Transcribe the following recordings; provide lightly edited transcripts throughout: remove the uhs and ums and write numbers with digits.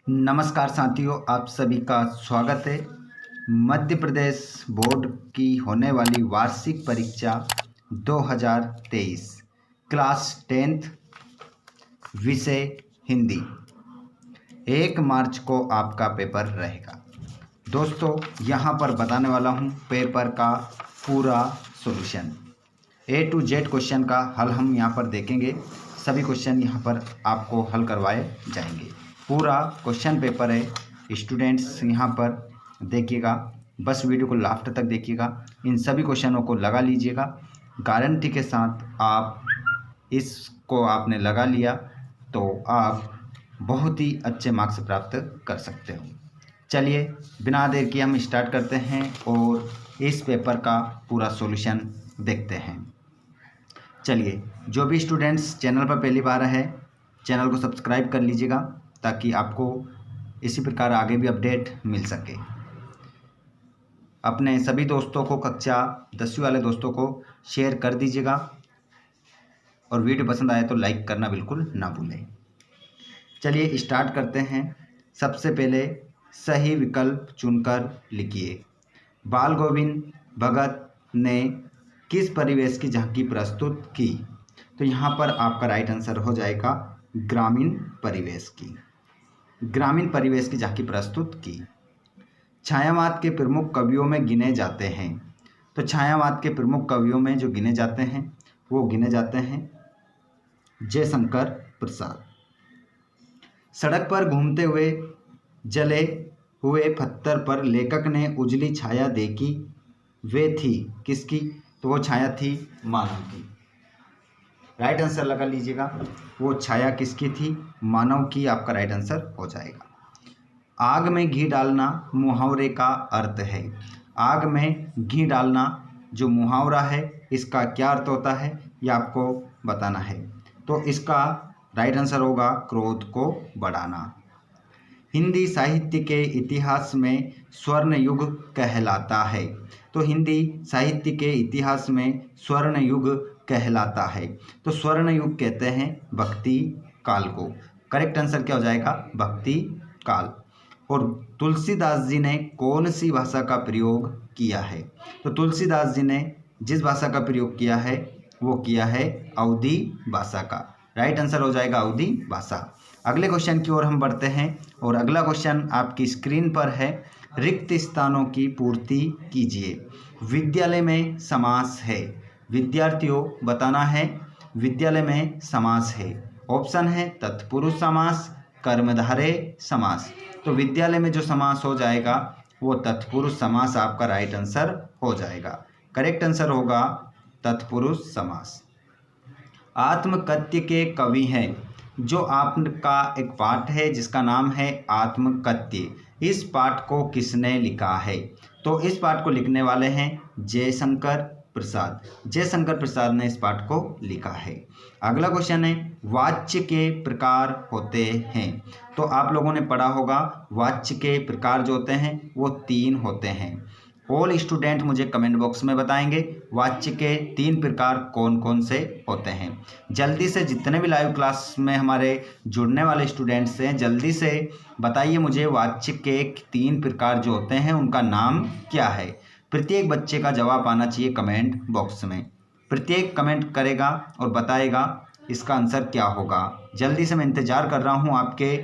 नमस्कार साथियों, आप सभी का स्वागत है। मध्य प्रदेश बोर्ड की होने वाली वार्षिक परीक्षा 2023 क्लास 10th विषय हिंदी 1 मार्च को आपका पेपर रहेगा। दोस्तों, यहाँ पर बताने वाला हूँ पेपर का पूरा solution. A to Z question का हल हम यहाँ पर देखेंगे। सभी क्वेश्चन यहाँ पर आपको हल करवाए जाएंगे। पूरा क्वेश्चन पेपर है स्टूडेंट्स, यहाँ पर देखिएगा। बस वीडियो को लास्ट तक देखिएगा। इन सभी क्वेश्चनों को लगा लीजिएगा। गारंटी के साथ आप इसको आपने लगा लिया तो आप बहुत ही अच्छे मार्क्स प्राप्त कर सकते हो। चलिए बिना देर किए हम स्टार्ट करते हैं और इस पेपर का पूरा सॉल्यूशन देखते हैं। चलिए, जो भी स्टूडेंट्स चैनल पर पहली बार है, चैनल को सब्सक्राइब कर लीजिएगा ताकि आपको इसी प्रकार आगे भी अपडेट मिल सके। अपने सभी दोस्तों को, कक्षा 10वीं वाले दोस्तों को शेयर कर दीजिएगा और वीडियो पसंद आए तो लाइक करना बिल्कुल ना भूलें। चलिए स्टार्ट करते हैं। सबसे पहले सही विकल्प चुनकर लिखिए। बाल गोविंद भगत ने किस परिवेश की झांकी प्रस्तुत की? तो यहाँ पर आपका राइट आंसर हो जाएगा ग्रामीण परिवेश की। ग्रामीण परिवेश की झांकी प्रस्तुत की। छायावाद के प्रमुख कवियों में गिने जाते हैं। तो छायावाद के प्रमुख कवियों में जो गिने जाते हैं वो गिने जाते हैं जयशंकर प्रसाद। सड़क पर घूमते हुए जले हुए पत्थर पर लेखक ने उजली छाया देखी, वे थी किसकी? तो वो छाया थी मानव की। राइट आंसर लगा लीजिएगा। वो छाया किसकी थी? मानव की आपका राइट आंसर हो जाएगा। आग में घी डालना मुहावरे का अर्थ है। आग में घी डालना जो मुहावरा है इसका क्या अर्थ होता है ये आपको बताना है। तो इसका राइट आंसर होगा क्रोध को बढ़ाना। हिंदी साहित्य के इतिहास में स्वर्ण युग कहलाता है। तो हिंदी साहित्य के इतिहास में स्वर्ण युग कहलाता है। तो स्वर्ण युग कहते हैं भक्ति काल को। करेक्ट आंसर क्या हो जाएगा? भक्ति काल। और तुलसीदास जी ने कौन सी भाषा का प्रयोग किया है? तो तुलसीदास जी ने जिस भाषा का प्रयोग किया है वो किया है अवधी भाषा का। राइट आंसर हो जाएगा अवधी भाषा। अगले क्वेश्चन की ओर हम बढ़ते हैं और अगला क्वेश्चन आपकी स्क्रीन पर है। रिक्त स्थानों की पूर्ति कीजिए। विद्यालय में समास है। विद्यार्थियों बताना है विद्यालय में समास है। ऑप्शन है तत्पुरुष समास, कर्मधारय समास। तो विद्यालय में जो समास हो जाएगा वो तत्पुरुष समास आपका राइट आंसर हो जाएगा। करेक्ट आंसर होगा तत्पुरुष समास। आत्मकथ्य के कवि हैं। जो आपका एक पाठ है जिसका नाम है आत्मकथ्य, इस पाठ को किसने लिखा है? तो इस पाठ को लिखने वाले हैं जयशंकर प्रसाद। जयशंकर प्रसाद ने इस पाठ को लिखा है। अगला क्वेश्चन है वाच्य के प्रकार होते हैं। तो आप लोगों ने पढ़ा होगा वाच्य के प्रकार जो होते हैं वो 3 होते हैं। ऑल स्टूडेंट मुझे कमेंट बॉक्स में बताएंगे वाच्य के 3 प्रकार कौन कौन से होते हैं। जल्दी से जितने भी लाइव क्लास में हमारे जुड़ने वाले स्टूडेंट्स हैं जल्दी से बताइए मुझे वाच्य के 3 प्रकार जो होते हैं उनका नाम क्या है। प्रत्येक बच्चे का जवाब आना चाहिए कमेंट बॉक्स में। प्रत्येक कमेंट करेगा और बताएगा इसका आंसर क्या होगा। जल्दी से मैं इंतज़ार कर रहा हूँ आपके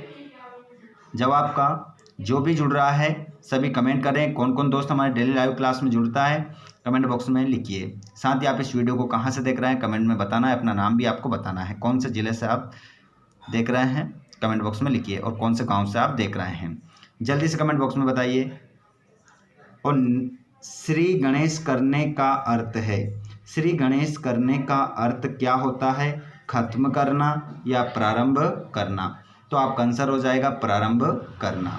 जवाब का। जो भी जुड़ रहा है सभी कमेंट करें। कौन कौन दोस्त हमारे डेली लाइव क्लास में जुड़ता है कमेंट बॉक्स में लिखिए। साथ ही आप इस वीडियो को कहाँ से देख रहे हैं कमेंट में बताना है। अपना नाम भी आपको बताना है। कौन से ज़िले से आप देख रहे हैं कमेंट बॉक्स में लिखिए और कौन से गांव से आप देख रहे हैं जल्दी से कमेंट बॉक्स में बताइए। और श्री गणेश करने का अर्थ है। श्री गणेश करने का अर्थ क्या होता है? खत्म करना या प्रारंभ करना। तो आपका आंसर हो जाएगा प्रारंभ करना।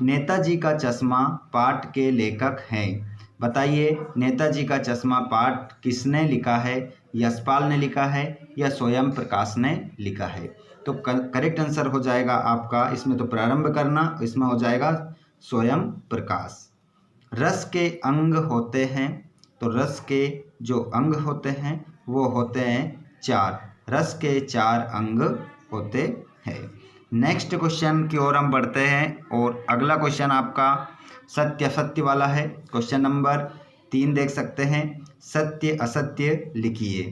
नेताजी का चश्मा पाठ के लेखक हैं। बताइए नेताजी का चश्मा पाठ किसने लिखा है? यशपाल ने लिखा है या स्वयं प्रकाश ने लिखा है? तो करेक्ट आंसर हो जाएगा आपका इसमें तो प्रारंभ करना, इसमें हो जाएगा स्वयं प्रकाश। रस के अंग होते हैं। तो रस के जो अंग होते हैं वो होते हैं 4। रस के 4 अंग होते हैं। नेक्स्ट क्वेश्चन की ओर हम बढ़ते हैं और अगला क्वेश्चन आपका सत्य असत्य वाला है। क्वेश्चन नंबर 3 देख सकते हैं। सत्य असत्य लिखिए।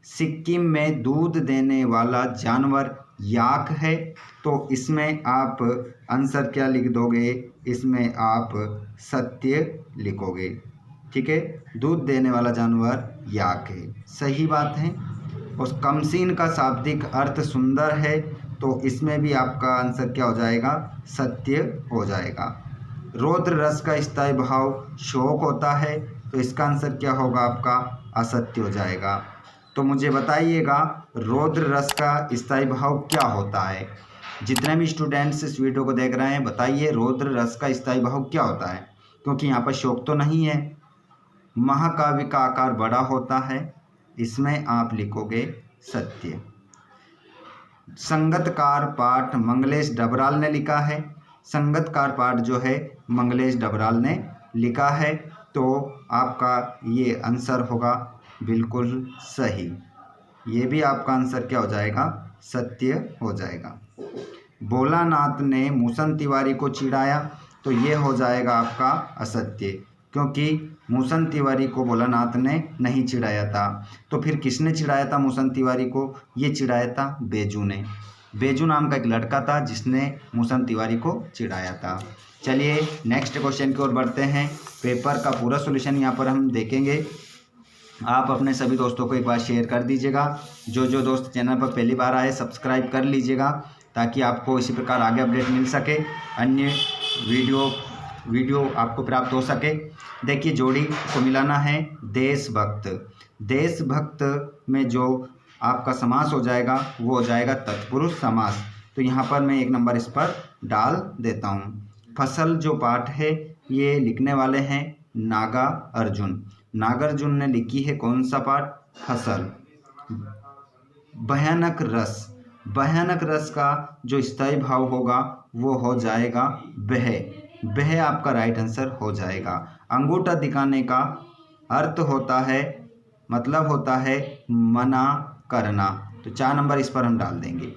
सिक्किम में दूध देने वाला जानवर याक है, तो इसमें आप आंसर क्या लिख दोगे? इसमें आप सत्य लिखोगे। ठीक है, दूध देने वाला जानवर याक है, सही बात है। और कमसीन का शाब्दिक अर्थ सुंदर है, तो इसमें भी आपका आंसर क्या हो जाएगा? सत्य हो जाएगा। रौद्र रस का स्थायी भाव शोक होता है, तो इसका आंसर क्या होगा आपका? असत्य हो जाएगा। तो मुझे बताइएगा रौद्र रस का स्थायी भाव क्या होता है? जितने भी स्टूडेंट्स इस वीडियो को देख रहे हैं बताइए रौद्र रस का स्थायी भाव क्या होता है, क्योंकि यहाँ पर शोक तो नहीं है। महाकाव्य का आकार बड़ा होता है, इसमें आप लिखोगे सत्य। संगतकार पाठ मंगलेश डबराल ने लिखा है। संगतकार पाठ जो है मंगलेश डबराल ने लिखा है, तो आपका ये आंसर होगा बिल्कुल सही। ये भी आपका आंसर क्या हो जाएगा? सत्य हो जाएगा। भोलानाथ ने मूसन तिवारी को चिढ़ाया, तो ये हो जाएगा आपका असत्य, क्योंकि मूसन तिवारी को भोलानाथ ने नहीं चिढ़ाया था। तो फिर किसने चिढ़ाया था मूसन तिवारी को? ये चिढ़ाया था बेजू ने। बेजू नाम का एक लड़का था जिसने मूसन तिवारी को चिढ़ाया था। चलिए नेक्स्ट क्वेश्चन की ओर बढ़ते हैं। पेपर का पूरा सॉल्यूशन यहाँ पर हम देखेंगे। आप अपने सभी दोस्तों को एक बार शेयर कर दीजिएगा। जो दोस्त चैनल पर पहली बार आए सब्सक्राइब कर लीजिएगा, ताकि आपको इसी प्रकार आगे अपडेट मिल सके, अन्य वीडियो आपको प्राप्त हो सके। देखिए जोड़ी को मिलाना है देशभक्त। देशभक्त में जो आपका समास हो जाएगा वो हो जाएगा तत्पुरुष समास। तो यहाँ पर मैं 1 नंबर इस पर डाल देता हूँ। फसल जो पाठ है ये लिखने वाले हैं नागा अर्जुन। नागार्जुन ने लिखी है कौन सा पाठ? फसल। भयानक रस। भयानक रस का जो स्थायी भाव होगा वो हो जाएगा वह। वह आपका राइट आंसर हो जाएगा। अंगूठा दिखाने का अर्थ होता है, मतलब होता है मना करना। तो 4 नंबर इस पर हम डाल देंगे।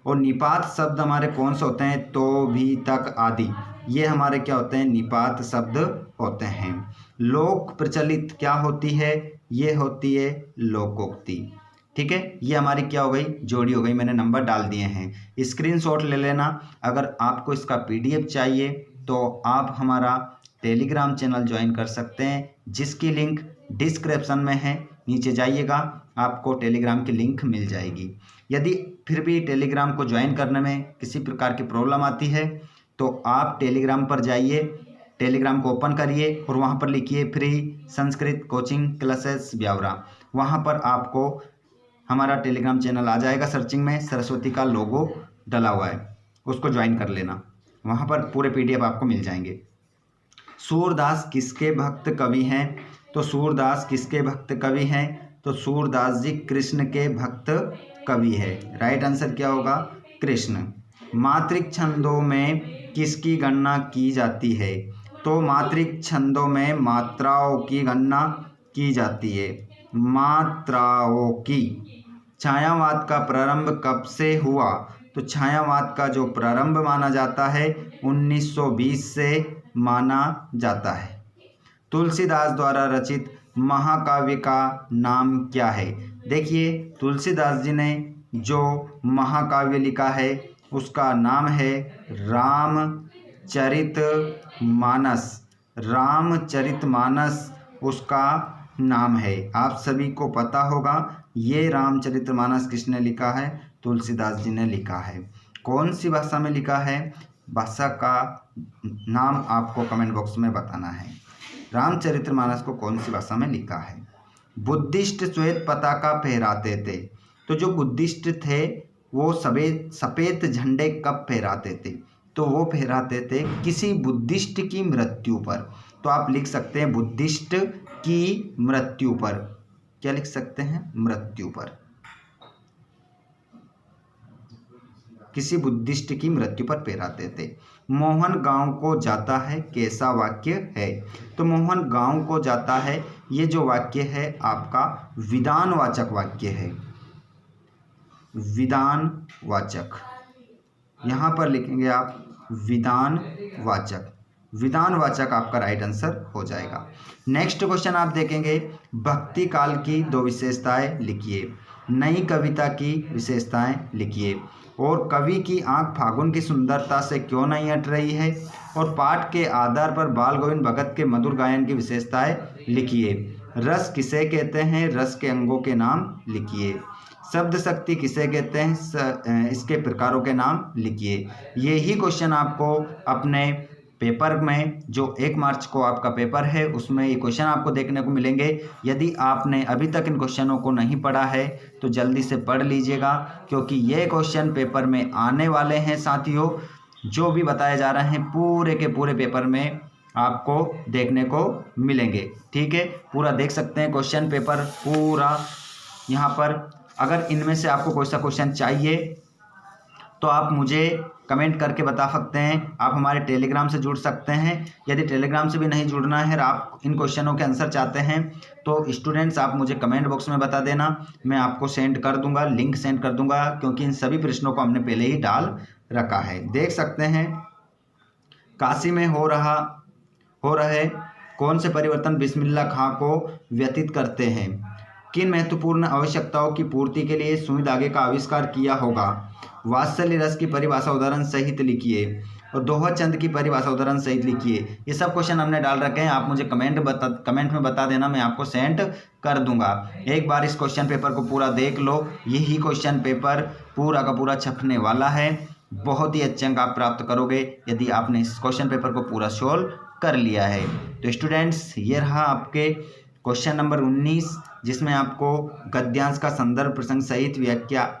और निपात शब्द हमारे कौन से होते हैं? तो, भी, तक आदि, ये हमारे क्या होते हैं? निपात शब्द होते हैं। लोक प्रचलित क्या होती है? ये होती है लोकोक्ति। ठीक है, ये हमारी क्या हो गई? जोड़ी हो गई। मैंने नंबर डाल दिए हैं, स्क्रीनशॉट ले लेना। अगर आपको इसका PDF चाहिए तो आप हमारा टेलीग्राम चैनल ज्वाइन कर सकते हैं, जिसकी लिंक डिस्क्रिप्शन में है। नीचे जाइएगा, आपको टेलीग्राम की लिंक मिल जाएगी। यदि फिर भी टेलीग्राम को ज्वाइन करने में किसी प्रकार की प्रॉब्लम आती है तो आप टेलीग्राम पर जाइए, टेलीग्राम को ओपन करिए और वहाँ पर लिखिए free Sanskrit coaching classes Biaora. वहाँ पर आपको हमारा टेलीग्राम चैनल आ जाएगा। सर्चिंग में सरस्वती का लोगो डला हुआ है, उसको ज्वाइन कर लेना। वहाँ पर पूरे PDF आपको मिल जाएंगे। सूरदास किसके भक्त कवि हैं? तो सूरदास किसके भक्त कवि हैं? तो सूरदास जी कृष्ण के भक्त कवि है। राइट आंसर क्या होगा? कृष्ण। मात्रिक छंदों में किसकी गणना की जाती है? तो मात्रिक छंदों में मात्राओं की गणना की जाती है, मात्राओं की। छायावाद का प्रारंभ कब से हुआ? तो छायावाद का जो प्रारंभ माना जाता है 1920 से माना जाता है। तुलसीदास द्वारा रचित महाकाव्य का नाम क्या है? देखिए तुलसीदास जी ने जो महाकाव्य लिखा है उसका नाम है रामचरितमानस। रामचरितमानस उसका नाम है। आप सभी को पता होगा ये रामचरितमानस किसने लिखा है? तुलसीदास जी ने लिखा है। कौन सी भाषा में लिखा है? भाषा का नाम आपको कमेंट बॉक्स में बताना है। रामचरितमानस को कौन सी भाषा में लिखा है? बुद्धिस्ट श्वेत पताका फहराते थे। तो जो बुद्धिस्ट थे वो सफ़ेद झंडे कब फहराते थे? तो वो फहराते थे किसी बुद्धिस्ट की मृत्यु पर। तो आप लिख सकते हैं बुद्धिस्ट की मृत्यु पर। क्या लिख सकते हैं? मृत्यु पर। किसी बुद्धिस्ट की मृत्यु पर फहराते थे। मोहन गांव को जाता है कैसा वाक्य है? तो मोहन गांव को जाता है, ये जो वाक्य है आपका विधानवाचक वाक्य है। विधानवाचक। यहाँ पर लिखेंगे आप विधानवाचक। विधानवाचक आपका राइट आंसर हो जाएगा। नेक्स्ट क्वेश्चन आप देखेंगे, भक्ति काल की 2 विशेषताएं लिखिए। नई कविता की विशेषताएं लिखिए। और कवि की आंख फागुन की सुंदरता से क्यों नहीं हट रही है। और पाठ के आधार पर बाल गोविंद भगत के मधुर गायन की विशेषताएं लिखिए। रस किसे कहते हैं, रस के अंगों के नाम लिखिए। शब्द शक्ति किसे कहते हैं, इसके प्रकारों के नाम लिखिए। यही क्वेश्चन आपको अपने पेपर में, जो 1 मार्च को आपका पेपर है, उसमें ये क्वेश्चन आपको देखने को मिलेंगे। यदि आपने अभी तक इन क्वेश्चनों को नहीं पढ़ा है तो जल्दी से पढ़ लीजिएगा, क्योंकि ये क्वेश्चन पेपर में आने वाले हैं साथियों। जो भी बताए जा रहे हैं पूरे के पूरे पेपर में आपको देखने को मिलेंगे। ठीक है, पूरा देख सकते हैं क्वेश्चन पेपर पूरा यहाँ पर। अगर इनमें से आपको कोई सा क्वेश्चन चाहिए तो आप मुझे कमेंट करके बता सकते हैं। आप हमारे टेलीग्राम से जुड़ सकते हैं। यदि टेलीग्राम से भी नहीं जुड़ना है और आप इन क्वेश्चनों के आंसर चाहते हैं तो स्टूडेंट्स आप मुझे कमेंट बॉक्स में बता देना, मैं आपको सेंड कर दूंगा, लिंक सेंड कर दूंगा, क्योंकि इन सभी प्रश्नों को हमने पहले ही डाल रखा है। देख सकते हैं, काशी में हो रहे कौन से परिवर्तन बिस्मिल्लाह खां को व्यतीत करते हैं। किन महत्वपूर्ण आवश्यकताओं की पूर्ति के लिए सुई धागे का आविष्कार किया होगा। वात्सल्य रस की परिभाषा उदाहरण सहित लिखिए। और दोहा चंद की परिभाषा उदाहरण सहित लिखिए। ये सब क्वेश्चन हमने डाल रखे हैं, आप मुझे कमेंट में बता देना, मैं आपको सेंड कर दूंगा। एक बार इस क्वेश्चन पेपर को पूरा देख लो। यही क्वेश्चन पेपर पूरा का पूरा छपने वाला है। बहुत ही अच्छे अंक आप प्राप्त करोगे यदि आपने इस क्वेश्चन पेपर को पूरा सोल्व कर लिया है। तो स्टूडेंट्स, ये रहा आपके क्वेश्चन नंबर 19, जिसमें आपको गद्यांश का संदर्भ प्रसंग सहित व्याख्या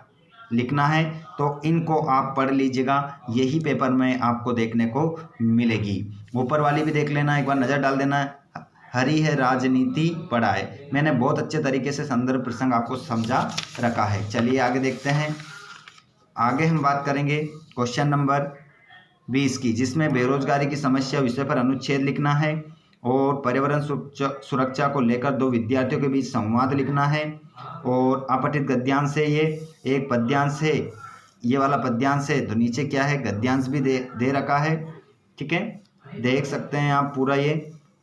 लिखना है। तो इनको आप पढ़ लीजिएगा, यही पेपर में आपको देखने को मिलेगी। ऊपर वाली भी देख लेना, एक बार नज़र डाल देना, हरी है राजनीति पढ़ाए। मैंने बहुत अच्छे तरीके से संदर्भ प्रसंग आपको समझा रखा है। चलिए आगे देखते हैं। आगे हम बात करेंगे क्वेश्चन नंबर 20 की, जिसमें बेरोजगारी की समस्या विषय पर अनुच्छेद लिखना है। और पर्यावरण सुरक्षा को लेकर 2 विद्यार्थियों के बीच संवाद लिखना है। और अपठित गद्यांश है, ये एक पद्यांश है, ये वाला पद्यांश है। तो नीचे क्या है, गद्यांश भी दे रखा है। ठीक है, देख सकते हैं आप, पूरा ये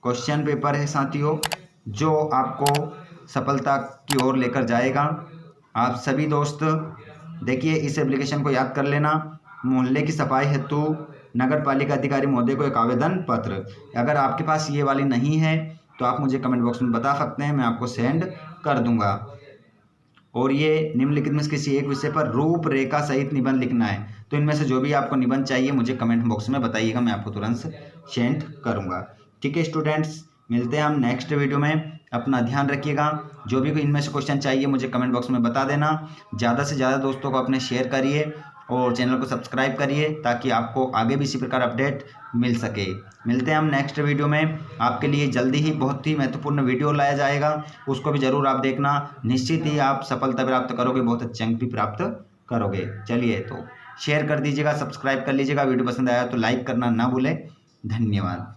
क्वेश्चन पेपर है साथियों, जो आपको सफलता की ओर लेकर जाएगा। आप सभी दोस्त देखिए, इस एप्लीकेशन को याद कर लेना। मोहल्ले की सफाई हेतु नगर पालिका अधिकारी महोदय को एक आवेदन पत्र। अगर आपके पास ये वाली नहीं है तो आप मुझे कमेंट बॉक्स में बता सकते हैं, मैं आपको सेंड कर दूंगा। और ये निम्नलिखित में किसी एक विषय पर रूपरेखा सहित निबंध लिखना है। तो इनमें से जो भी आपको निबंध चाहिए मुझे कमेंट बॉक्स में बताइएगा, मैं आपको तुरंत सेंड करूंगा। ठीक है स्टूडेंट्स, मिलते हैं हम नेक्स्ट वीडियो में। अपना ध्यान रखिएगा। जो भी इनमें से क्वेश्चन चाहिए मुझे कमेंट बॉक्स में बता देना। ज़्यादा से ज़्यादा दोस्तों को अपने शेयर करिए और चैनल को सब्सक्राइब करिए, ताकि आपको आगे भी इसी प्रकार अपडेट मिल सके। मिलते हैं हम नेक्स्ट वीडियो में। आपके लिए जल्दी ही बहुत ही महत्वपूर्ण वीडियो लाया जाएगा, उसको भी ज़रूर आप देखना। निश्चित ही आप सफलता प्राप्त करोगे, बहुत अच्छे अंक भी प्राप्त करोगे। चलिए, तो शेयर कर दीजिएगा, सब्सक्राइब कर लीजिएगा। वीडियो पसंद आया तो लाइक करना ना भूलें। धन्यवाद।